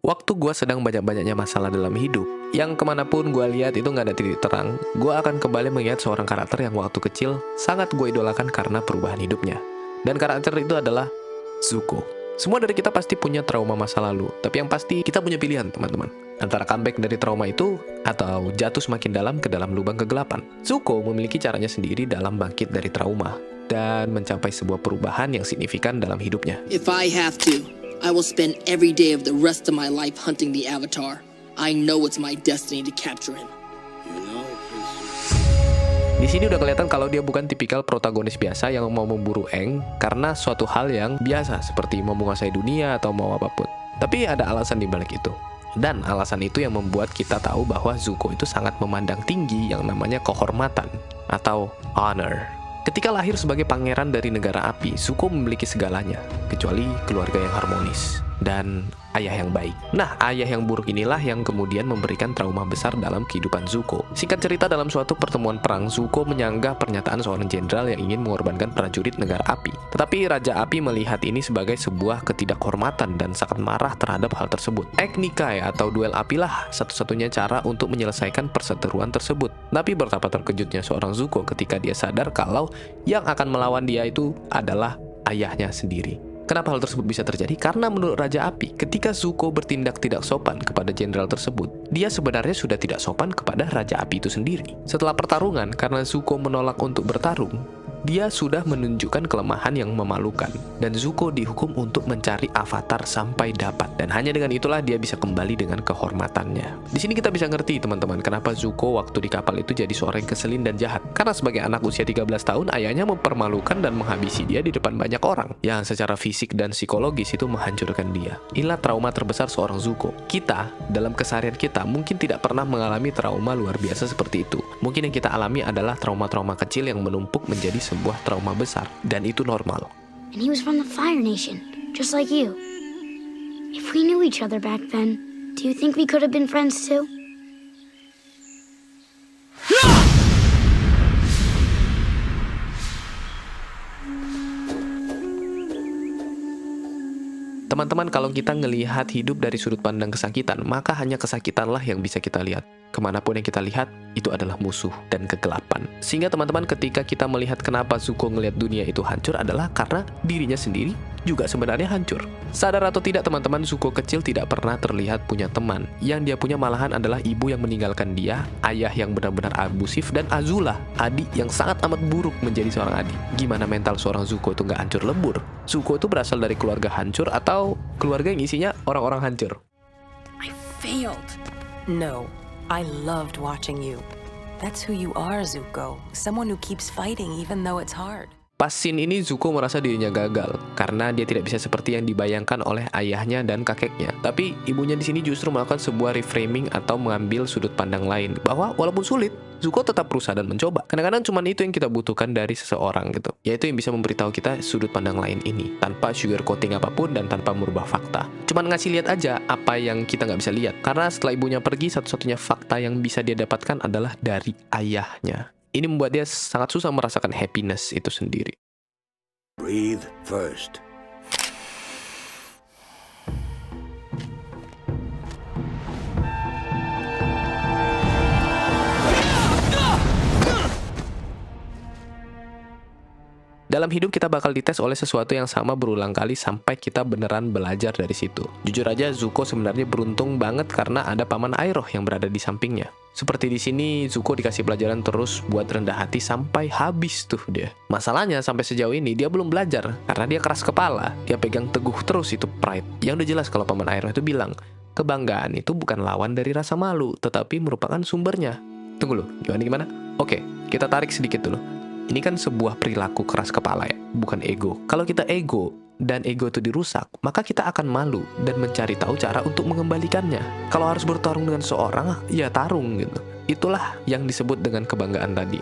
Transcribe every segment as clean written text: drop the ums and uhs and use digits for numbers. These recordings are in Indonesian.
Waktu gue sedang banyak-banyaknya masalah dalam hidup, yang kemanapun gue lihat itu nggak ada titik terang, gue akan kembali mengingat seorang karakter yang waktu kecil sangat gue idolakan karena perubahan hidupnya. Dan karakter itu adalah Zuko. Semua dari kita pasti punya trauma masa lalu, tapi yang pasti kita punya pilihan, teman-teman. Antara comeback dari trauma itu, atau jatuh semakin dalam ke dalam lubang kegelapan. Zuko memiliki caranya sendiri dalam bangkit dari trauma, dan mencapai sebuah perubahan yang signifikan dalam hidupnya. If I have to, I will spend every day of the rest of my life hunting the Avatar. I know it's my destiny to capture him. Di sini udah kelihatan kalau dia bukan tipikal protagonis biasa yang mau memburu Aang karena suatu hal yang biasa seperti mau menguasai dunia atau mau apapun. Tapi ada alasan di balik itu. Dan alasan itu yang membuat kita tahu bahwa Zuko itu sangat memandang tinggi yang namanya kehormatan atau honor. Ketika lahir sebagai pangeran dari negara api, Zuko memiliki segalanya, kecuali keluarga yang harmonis dan ayah yang baik. Nah, ayah yang buruk inilah yang kemudian memberikan trauma besar dalam kehidupan Zuko. Singkat cerita, dalam suatu pertemuan perang, Zuko menyanggah pernyataan seorang jenderal yang ingin mengorbankan prajurit negara api. Tetapi Raja Api melihat ini sebagai sebuah ketidakhormatan dan sangat marah terhadap hal tersebut. Eknikai atau duel apilah satu-satunya cara untuk menyelesaikan perseteruan tersebut. Tapi betapa terkejutnya seorang Zuko ketika dia sadar kalau yang akan melawan dia itu adalah ayahnya sendiri. Kenapa hal tersebut bisa terjadi? Karena menurut Raja Api, ketika Zuko bertindak tidak sopan kepada jenderal tersebut, dia sebenarnya sudah tidak sopan kepada Raja Api itu sendiri. Setelah pertarungan, karena Zuko menolak untuk bertarung, dia sudah menunjukkan kelemahan yang memalukan. Dan Zuko dihukum untuk mencari avatar sampai dapat. Dan hanya dengan itulah dia bisa kembali dengan kehormatannya. Di sini kita bisa ngerti teman-teman, kenapa Zuko waktu di kapal itu jadi seorang yang keselin dan jahat. Karena sebagai anak usia 13 tahun, ayahnya mempermalukan dan menghabisi dia di depan banyak orang. Yang secara fisik dan psikologis itu menghancurkan dia. Inilah trauma terbesar seorang Zuko. Kita, dalam keseharian kita, mungkin tidak pernah mengalami trauma luar biasa seperti itu. Mungkin yang kita alami adalah trauma-trauma kecil yang menumpuk menjadi sebuah trauma besar, dan itu normal. And he was from the Fire Nation, just like you. If we knew each other back then, do you think we could have been friends too? Teman-teman, kalau kita ngelihat hidup dari sudut pandang kesakitan, maka hanya kesakitanlah yang bisa kita lihat. Kemanapun yang kita lihat, itu adalah musuh dan kegelapan. Sehingga teman-teman, ketika kita melihat kenapa Zuko ngelihat dunia itu hancur adalah karena dirinya sendiri juga sebenarnya hancur. Sadar atau tidak teman-teman, Zuko kecil tidak pernah terlihat punya teman. Yang dia punya malahan adalah ibu yang meninggalkan dia, ayah yang benar-benar abusif, dan Azula, adik yang sangat amat buruk menjadi seorang adik. Gimana mental seorang Zuko itu nggak hancur lebur? Zuko itu berasal dari keluarga hancur atau keluarga yang isinya orang-orang hancur? I failed. No, I loved watching you. That's who you are, Zuko. Someone who keeps fighting even though it's hard. Pas scene ini Zuko merasa dirinya gagal karena dia tidak bisa seperti yang dibayangkan oleh ayahnya dan kakeknya. Tapi ibunya di sini justru melakukan sebuah reframing atau mengambil sudut pandang lain bahwa walaupun sulit, Zuko tetap berusaha dan mencoba. Kadang-kadang cuma itu yang kita butuhkan dari seseorang gitu. Yaitu yang bisa memberitahu kita sudut pandang lain ini tanpa sugarcoating apapun dan tanpa merubah fakta. Cuman ngasih lihat aja apa yang kita nggak bisa lihat. Karena setelah ibunya pergi, satu-satunya fakta yang bisa dia dapatkan adalah dari ayahnya. Ini membuat dia sangat susah merasakan happiness itu sendiri. Breathe first. Dalam hidup kita bakal dites oleh sesuatu yang sama berulang kali sampai kita beneran belajar dari situ. Jujur aja, Zuko sebenarnya beruntung banget karena ada Paman Iroh yang berada di sampingnya. Seperti di sini, Zuko dikasih pelajaran terus buat rendah hati sampai habis tuh dia. Masalahnya sampai sejauh ini dia belum belajar karena dia keras kepala. Dia pegang teguh terus itu pride. Yang udah jelas kalau Paman Iroh itu bilang, kebanggaan itu bukan lawan dari rasa malu, tetapi merupakan sumbernya. Tunggu loh, gimana? Oke, kita tarik sedikit dulu. Ini kan sebuah perilaku keras kepala ya, bukan ego. Kalau kita ego dan ego itu dirusak, maka kita akan malu dan mencari tahu cara untuk mengembalikannya. Kalau harus bertarung dengan seorang, ya tarung gitu. Itulah yang disebut dengan kebanggaan tadi.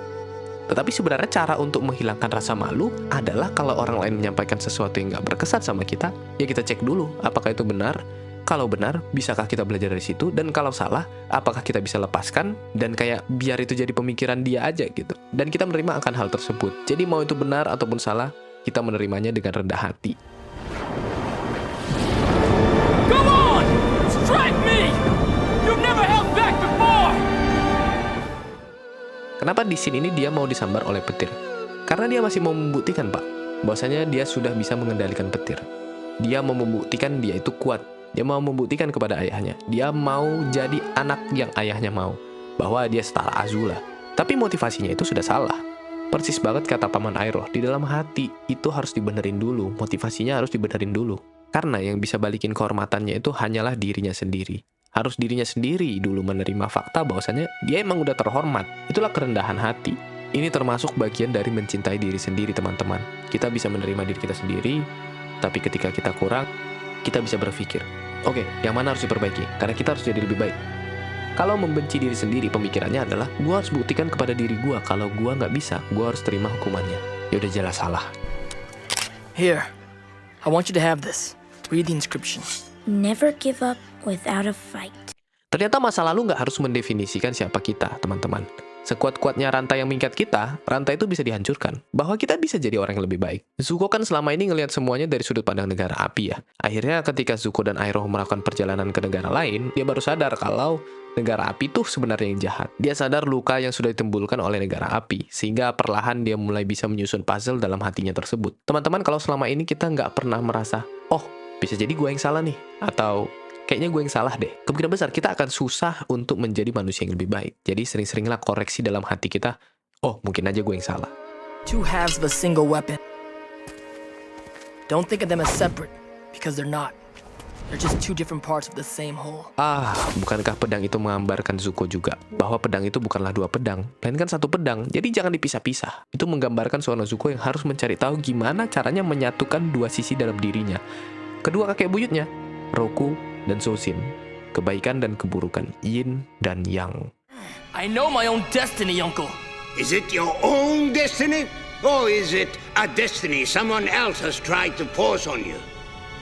Tetapi sebenarnya cara untuk menghilangkan rasa malu adalah kalau orang lain menyampaikan sesuatu yang gak berkesan sama kita, ya kita cek dulu apakah itu benar. Kalau benar, bisakah kita belajar dari situ? Dan kalau salah, apakah kita bisa lepaskan? Dan kayak biar itu jadi pemikiran dia aja gitu. Dan kita menerima akan hal tersebut. Jadi mau itu benar ataupun salah, kita menerimanya dengan rendah hati. Come on! Strike! Kenapa di scene ini dia mau disambar oleh petir? Karena dia masih mau membuktikan, Pak, bahwasanya dia sudah bisa mengendalikan petir. Dia mau membuktikan dia itu kuat. Dia mau membuktikan kepada ayahnya. Dia mau jadi anak yang ayahnya mau. Bahwa dia setara Azula. Tapi motivasinya itu sudah salah. Persis banget kata Paman Iroh, di dalam hati itu harus dibenerin dulu. Motivasinya harus dibenerin dulu. Karena yang bisa balikin kehormatannya itu hanyalah dirinya sendiri. Harus dirinya sendiri dulu menerima fakta bahwasanya dia emang udah terhormat. Itulah kerendahan hati. Ini termasuk bagian dari mencintai diri sendiri, teman-teman. Kita bisa menerima diri kita sendiri, tapi ketika kita kurang, kita bisa berpikir, oke, yang mana harus diperbaiki? Karena kita harus jadi lebih baik. Kalau membenci diri sendiri, pemikirannya adalah, gue harus buktikan kepada diri gue, kalau gue nggak bisa, gue harus terima hukumannya. Ya udah jelas salah. Here, I want you to have this. Read the inscription. Never give up without a fight. Ternyata masa lalu nggak harus mendefinisikan siapa kita, teman-teman. Sekuat-kuatnya rantai yang mengikat kita, rantai itu bisa dihancurkan. Bahwa kita bisa jadi orang yang lebih baik. Zuko kan selama ini ngelihat semuanya dari sudut pandang negara api ya. Akhirnya ketika Zuko dan Iroh melakukan perjalanan ke negara lain, dia baru sadar kalau negara api itu sebenarnya yang jahat. Dia sadar luka yang sudah ditimbulkan oleh negara api, sehingga perlahan dia mulai bisa menyusun puzzle dalam hatinya tersebut. Teman-teman, kalau selama ini kita nggak pernah merasa, oh, bisa jadi gue yang salah nih, atau kayaknya gue yang salah deh. Kemungkinan besar kita akan susah untuk menjadi manusia yang lebih baik. Jadi sering-seringlah koreksi dalam hati kita, oh mungkin aja gue yang salah. Two halves of a single weapon. Don't think of them as separate, because they're not. They're just two different parts of the same whole. Bukankah pedang itu menggambarkan Zuko juga? Bahwa pedang itu bukanlah dua pedang, melainkan satu pedang, jadi jangan dipisah-pisah. Itu menggambarkan seorang Zuko yang harus mencari tahu gimana caranya menyatukan dua sisi dalam dirinya. Kedua kakek buyutnya, Roku dan Sojin, kebaikan dan keburukan, Yin dan Yang. I know my own destiny, Uncle. Is it your own destiny? Or is it a destiny someone else has tried to force on you?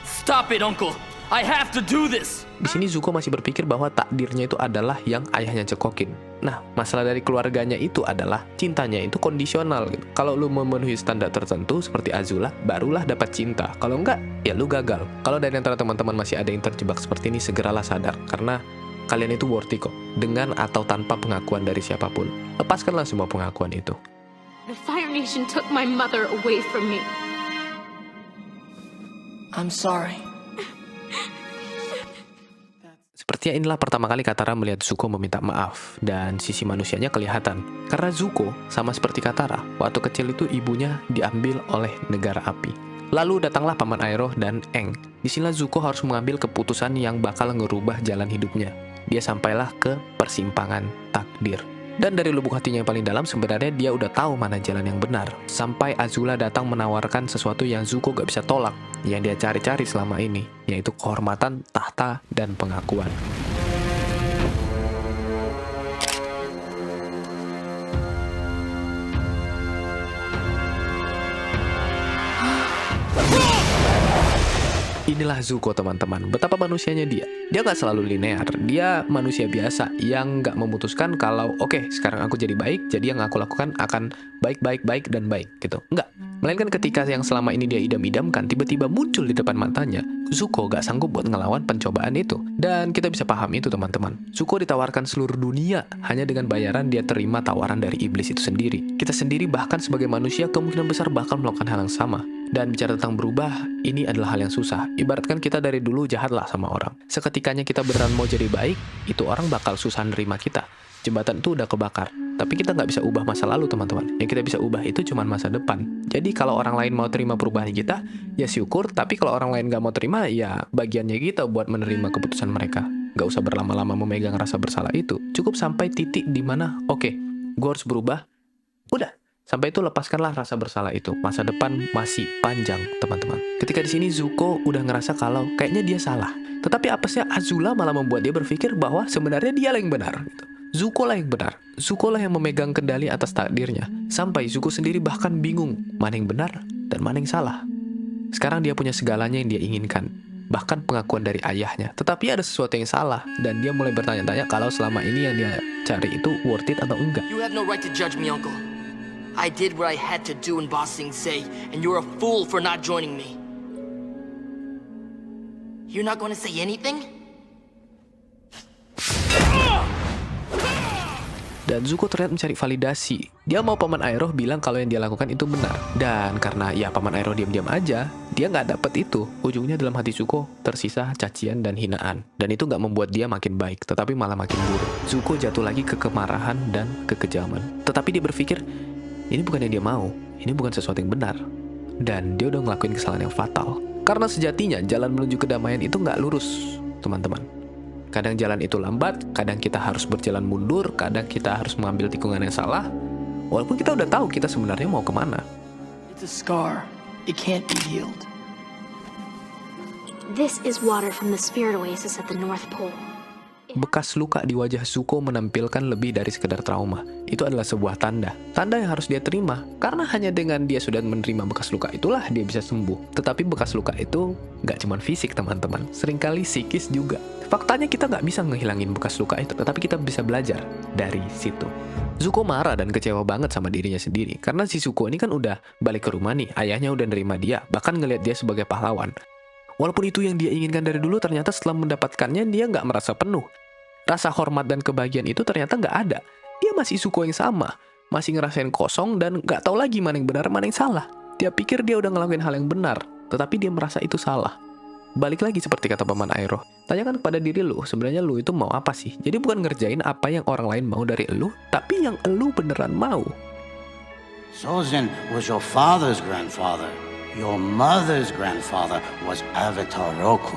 Stop it, Uncle. I have to do this. Di sini Zuko masih berpikir bahwa takdirnya itu adalah yang ayahnya cekokin. Nah, masalah dari keluarganya itu adalah cintanya itu kondisional gitu. Kalau lu memenuhi standar tertentu seperti Azula, barulah dapat cinta. Kalau enggak, ya lu gagal. Kalau dari antara teman-teman masih ada yang terjebak seperti ini, segeralah sadar. Karena kalian itu worthy kok. Dengan atau tanpa pengakuan dari siapapun. Lepaskanlah semua pengakuan itu. The Fire Nation took my mother away from me. I'm sorry. Sepertinya inilah pertama kali Katara melihat Zuko meminta maaf, dan sisi manusianya kelihatan. Karena Zuko, sama seperti Katara, waktu kecil itu ibunya diambil oleh negara api. Lalu datanglah Paman Iroh dan Aang. Disinilah Zuko harus mengambil keputusan yang bakal ngerubah jalan hidupnya. Dia sampailah ke persimpangan takdir. Dan dari lubuk hatinya yang paling dalam, sebenarnya dia udah tahu mana jalan yang benar. Sampai Azula datang menawarkan sesuatu yang Zuko gak bisa tolak, yang dia cari-cari selama ini, yaitu kehormatan, tahta, dan pengakuan. Inilah Zuko, teman-teman. Betapa manusianya dia. Dia gak selalu linear. Dia manusia biasa yang gak memutuskan kalau oke, sekarang aku jadi baik, jadi yang aku lakukan akan baik, dan baik gitu. Enggak. Melainkan ketika yang selama ini dia idam-idamkan tiba-tiba muncul di depan matanya, Zuko gak sanggup buat ngelawan pencobaan itu. Dan kita bisa paham itu, teman-teman. Zuko ditawarkan seluruh dunia hanya dengan bayaran dia terima tawaran dari iblis itu sendiri. Kita sendiri bahkan sebagai manusia kemungkinan besar bakal melakukan hal yang sama. Dan bicara tentang berubah, ini adalah hal yang susah. Ibaratkan kita dari dulu jahatlah sama orang. Seketikanya kita beneran mau jadi baik, itu orang bakal susah nerima kita. Jembatan itu udah kebakar. Tapi kita nggak bisa ubah masa lalu, teman-teman. Yang kita bisa ubah itu cuma masa depan. Jadi kalau orang lain mau terima perubahan kita, ya syukur. Tapi kalau orang lain nggak mau terima, ya bagiannya kita buat menerima keputusan mereka. Nggak usah berlama-lama memegang rasa bersalah itu. Cukup sampai titik di mana, oke, gue harus berubah. Udah. Sampai itu lepaskanlah rasa bersalah itu. Masa depan masih panjang, teman-teman. Ketika di sini Zuko udah ngerasa kalau kayaknya dia salah. Tetapi apesnya Azula malah membuat dia berpikir bahwa sebenarnya dia lah yang benar. Gitu. Zuko lah yang benar. Zuko lah yang memegang kendali atas takdirnya. Sampai Zuko sendiri bahkan bingung mana yang benar dan mana yang salah. Sekarang dia punya segalanya yang dia inginkan. Bahkan pengakuan dari ayahnya. Tetapi ada sesuatu yang salah. Dan dia mulai bertanya-tanya kalau selama ini yang dia cari itu worth it atau enggak. You have no right to judge me, Uncle. I did what I had to do in Ba Sing Se, and you're a fool for not joining me. You're not going to say anything? Dan Zuko terlihat mencari validasi. Dia mau Paman Aero bilang kalau yang dia lakukan itu benar. Dan karena ya Paman Aero diam-diam aja, dia nggak dapet itu. Ujungnya dalam hati Zuko tersisa cacian dan hinaan. Dan itu nggak membuat dia makin baik, tetapi malah makin buruk. Zuko jatuh lagi ke kemarahan dan kekejaman. Tetapi dia berpikir, ini bukan yang dia mau. Ini bukan sesuatu yang benar. Dan dia udah ngelakuin kesalahan yang fatal. Karena sejatinya jalan menuju kedamaian itu nggak lurus, teman-teman. Kadang jalan itu lambat, kadang kita harus berjalan mundur, kadang kita harus mengambil tikungan yang salah. Walaupun kita udah tahu kita sebenarnya mau kemana. It's a scar. It can't be healed. This is water from the spirit oasis at the North Pole. Bekas luka di wajah Zuko menampilkan lebih dari sekedar trauma. Itu adalah sebuah tanda. Tanda yang harus dia terima. Karena hanya dengan dia sudah menerima bekas luka itulah dia bisa sembuh. Tetapi bekas luka itu nggak cuma fisik, teman-teman. Seringkali psikis juga. Faktanya kita nggak bisa ngehilangin bekas luka itu. Tetapi kita bisa belajar dari situ. Zuko marah dan kecewa banget sama dirinya sendiri. Karena si Zuko ini kan udah balik ke rumah nih. Ayahnya udah nerima dia. Bahkan ngelihat dia sebagai pahlawan. Walaupun itu yang dia inginkan dari dulu, ternyata setelah mendapatkannya dia nggak merasa penuh. Rasa hormat dan kebahagiaan itu ternyata nggak ada. Dia masih Zuko yang sama, masih ngerasain kosong dan nggak tahu lagi mana yang benar, mana yang salah. Dia pikir dia udah ngelakuin hal yang benar, tetapi dia merasa itu salah. Balik lagi seperti kata Paman Aero, tanyakan kepada diri lu, sebenarnya lu itu mau apa sih? Jadi bukan ngerjain apa yang orang lain mau dari lu, tapi yang lu beneran mau. Sozin was your father's grandfather. Your mother's grandfather was Avatar Roku.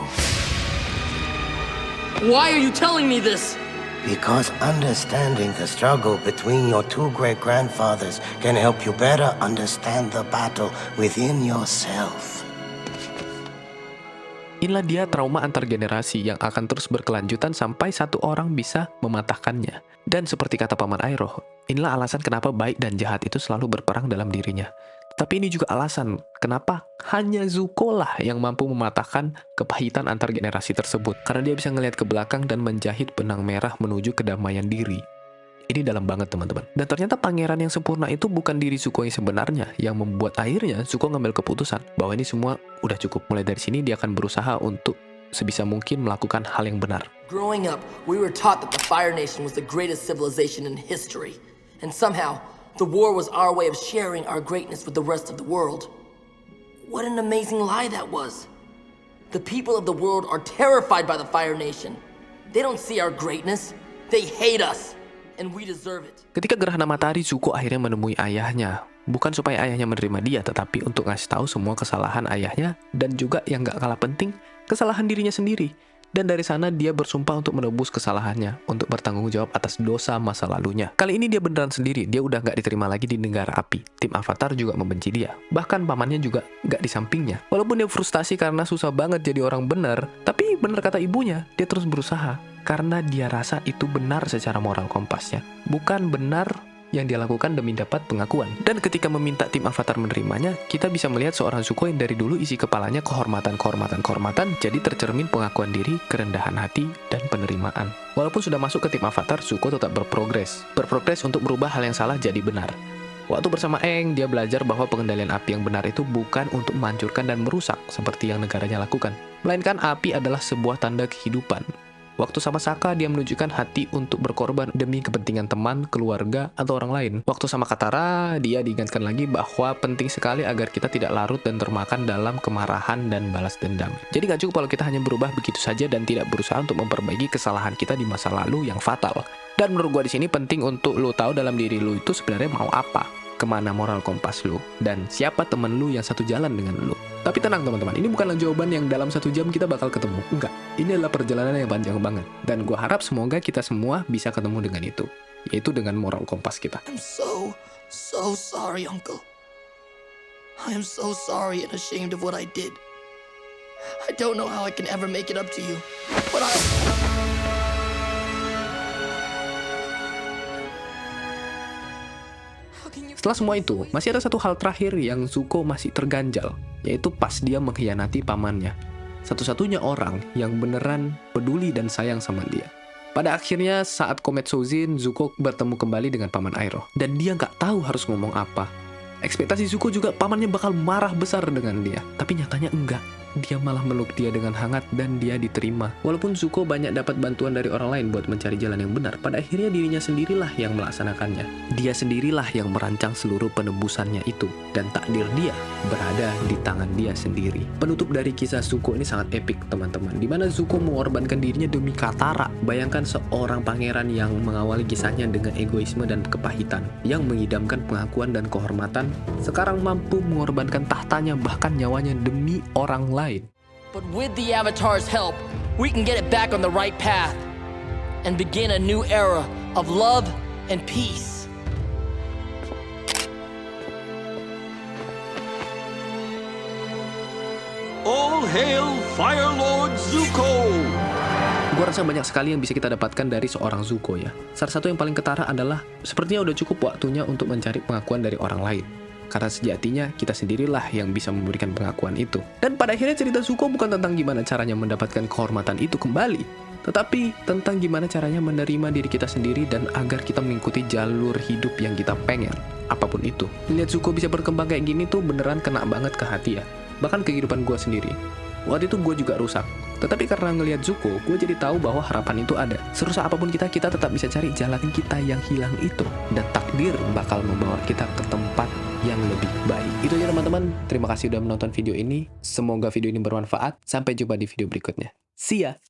Why are you telling me this? Because understanding the struggle between your two great-grandfathers can help you better understand the battle within yourself. Inilah dia trauma antar generasi yang akan terus berkelanjutan sampai satu orang bisa mematahkannya. Dan seperti kata Paman Aero, inilah alasan kenapa baik dan jahat itu selalu berperang dalam dirinya. Tapi ini juga alasan kenapa hanya Zuko lah yang mampu mematahkan kepahitan antar generasi tersebut. Karena dia bisa ngelihat ke belakang dan menjahit benang merah menuju kedamaian diri. Ini dalam banget, teman-teman. Dan ternyata pangeran yang sempurna itu bukan diri Zuko yang sebenarnya, yang membuat akhirnya Zuko ngambil keputusan bahwa ini semua udah cukup. Mulai dari sini dia akan berusaha untuk sebisa mungkin melakukan hal yang benar. Growing up, we were taught that the Fire Nation was the greatest civilization in history. And somehow, the war was our way of sharing our greatness with the rest of the world. What an amazing lie that was. The people of the world are terrified by the Fire Nation. They don't see our greatness. They hate us. And we deserve it. Ketika gerhana matahari, Zuko akhirnya menemui ayahnya. Bukan supaya ayahnya menerima dia, tetapi untuk ngasih tahu semua kesalahan ayahnya. Dan juga yang gak kalah penting, kesalahan dirinya sendiri. Dan dari sana dia bersumpah untuk menebus kesalahannya, untuk bertanggung jawab atas dosa masa lalunya. Kali ini dia beneran sendiri, dia udah gak diterima lagi di negara api. Tim Avatar juga membenci dia. Bahkan pamannya juga gak di sampingnya. Walaupun dia frustasi karena susah banget jadi orang benar, tapi benar kata ibunya, dia terus berusaha. Karena dia rasa itu benar secara moral kompasnya. Bukan benar yang dia lakukan demi dapat pengakuan. Dan ketika meminta tim Avatar menerimanya, kita bisa melihat seorang Zuko yang dari dulu isi kepalanya kehormatan, jadi tercermin pengakuan diri, kerendahan hati, dan penerimaan. Walaupun sudah masuk ke tim Avatar, Zuko tetap berprogres untuk merubah hal yang salah jadi benar. Waktu bersama Aang, dia belajar bahwa pengendalian api yang benar itu bukan untuk menghancurkan dan merusak seperti yang negaranya lakukan, melainkan api adalah sebuah tanda kehidupan. Waktu sama Sokka, dia menunjukkan hati untuk berkorban demi kepentingan teman, keluarga, atau orang lain. Waktu sama Katara, dia diingatkan lagi bahwa penting sekali agar kita tidak larut dan termakan dalam kemarahan dan balas dendam. Jadi gak cukup kalau kita hanya berubah begitu saja dan tidak berusaha untuk memperbaiki kesalahan kita di masa lalu yang fatal. Dan menurut gue di sini penting untuk lo tahu dalam diri lo itu sebenarnya mau apa, kemana moral kompas lo, dan siapa temen lo yang satu jalan dengan lo. Tapi tenang teman-teman, ini bukanlah jawaban yang dalam 1 jam kita bakal ketemu. Enggak, ini adalah perjalanan yang panjang banget. Dan gue harap semoga kita semua bisa ketemu dengan itu, yaitu dengan moral kompas kita. I'm so sorry, Uncle. I am so sorry and ashamed of what I did. I don't know how I can ever make it up to you, but Setelah semua itu, masih ada satu hal terakhir yang Zuko masih terganjal, yaitu pas dia mengkhianati pamannya. Satu-satunya orang yang beneran peduli dan sayang sama dia. Pada akhirnya, saat Komet Sozin, Zuko bertemu kembali dengan Paman Aero. Dan dia nggak tahu harus ngomong apa. Ekspektasi Zuko juga pamannya bakal marah besar dengan dia. Tapi nyatanya enggak. dia malah meluk dia dengan hangat dan dia diterima. Walaupun Zuko banyak dapat bantuan dari orang lain buat mencari jalan yang benar, pada akhirnya dirinya sendirilah yang melaksanakannya. Dia sendirilah yang merancang seluruh penebusannya itu, dan takdir dia berada di tangan dia sendiri. Penutup dari kisah Zuko ini sangat epik, teman-teman, di mana Zuko mengorbankan dirinya demi Katara. Bayangkan seorang pangeran yang mengawali kisahnya dengan egoisme dan kepahitan, yang mengidamkan pengakuan dan kehormatan, sekarang mampu mengorbankan tahtanya bahkan nyawanya demi orang lain. But with the Avatar's help, we can get it back on the right path and begin a new era of love and peace. All hail Fire Lord Zuko! Gua rasa banyak sekali yang bisa kita dapatkan dari seorang Zuko ya. Salah satu yang paling ketara adalah sepertinya udah cukup waktunya untuk mencari pengakuan dari orang lain. Karena sejatinya kita sendirilah yang bisa memberikan pengakuan itu. Dan pada akhirnya cerita Zuko bukan tentang gimana caranya mendapatkan kehormatan itu kembali, tetapi tentang gimana caranya menerima diri kita sendiri dan agar kita mengikuti jalur hidup yang kita pengen, apapun itu. Lihat Zuko bisa berkembang kayak gini tuh beneran kena banget ke hati ya. Bahkan kehidupan gue sendiri. Waktu itu gue juga rusak. Tetapi karena ngelihat Zuko, gue jadi tahu bahwa harapan itu ada. Serusak apapun kita tetap bisa cari jalan kita yang hilang itu. Dan takdir bakal membawa kita ke tempat yang lebih baik. Itu aja teman-teman. Terima kasih udah menonton video ini. Semoga video ini bermanfaat. Sampai jumpa di video berikutnya. See ya!